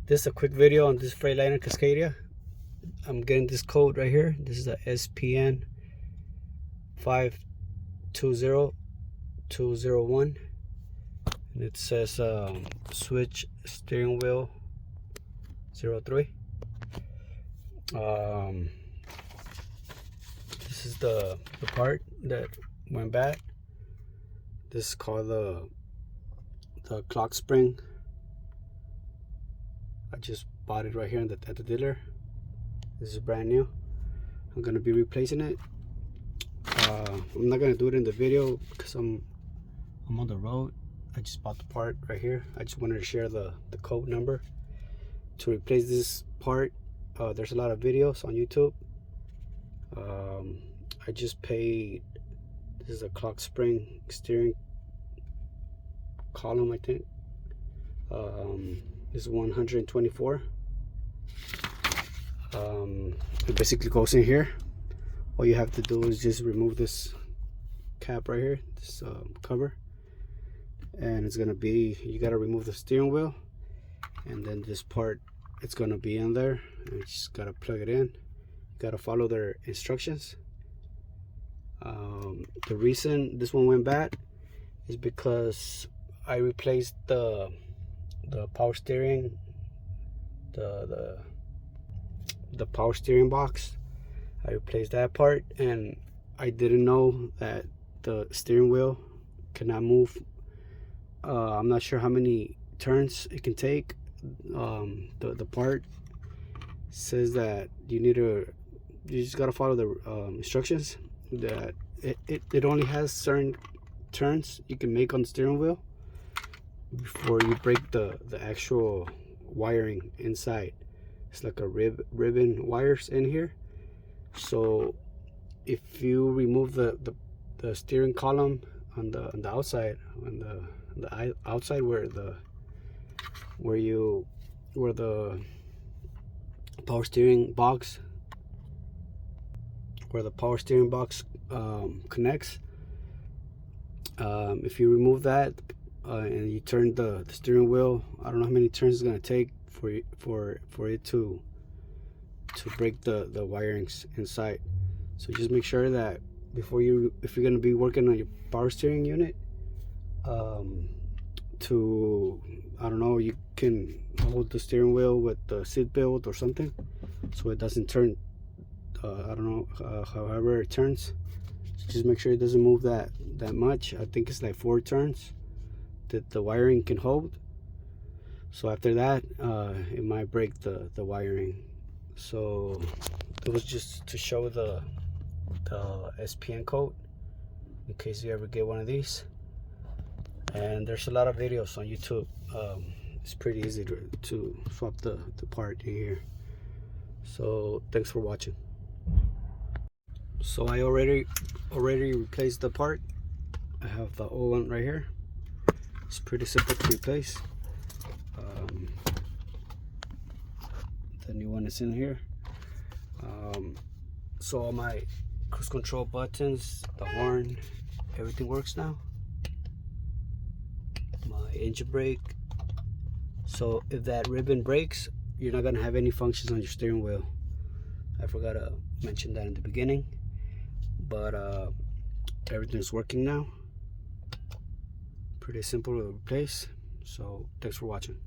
This is a quick video on this Freightliner Cascadia. I'm getting this code right here. This is a SPN 520201, and it says switch steering wheel 03. This is the part that went bad. This is called the clock spring. I just bought it right here at the dealer. This is brand new. I'm gonna be replacing it. I'm not gonna do it in the video because I'm on the road. I just bought the part right here. I just wanted to share the code number to replace this part. There's a lot of videos on YouTube. I just paid. This is a clock spring steering column, I think. This is 124. It basically goes in here. All you have to do is just remove this cap right here, this cover, and it's gonna be, you gotta remove the steering wheel, and then this part, it's gonna be in there, and you just gotta plug it in. You gotta follow their instructions. The reason this one went bad is because I replaced the power steering, the power steering box. I replaced that part, and I didn't know that the steering wheel cannot move. I'm not sure how many turns it can take. The part says that you just gotta follow the instructions. That it only has certain turns you can make on the steering wheel before you break the actual wiring inside. It's like a ribbon wires in here. So if you remove the steering column on the outside, on the outside where the power steering box, connects, if you remove that and you turn the steering wheel, I don't know how many turns it's gonna take for it to break the wirings inside. So just make sure that if you're gonna be working on your power steering unit, I don't know, you can hold the steering wheel with the seat belt or something so it doesn't turn. I don't know, however it turns. So just make sure it doesn't move that much. I think it's like 4 turns that the wiring can hold. So after that, it might break the wiring. So it was just to show the SPN code in case you ever get one of these. And there's a lot of videos on YouTube. It's pretty easy to swap the part in here. So thanks for watching. So I already replaced the part. I have the old one right here. It's pretty simple to replace. The new one is in here. So all my cruise control buttons, the horn, everything works now. My engine brake. So if that ribbon breaks, you're not gonna have any functions on your steering wheel. I forgot to mention that in the beginning, but everything's working now. Pretty simple to replace. So thanks for watching.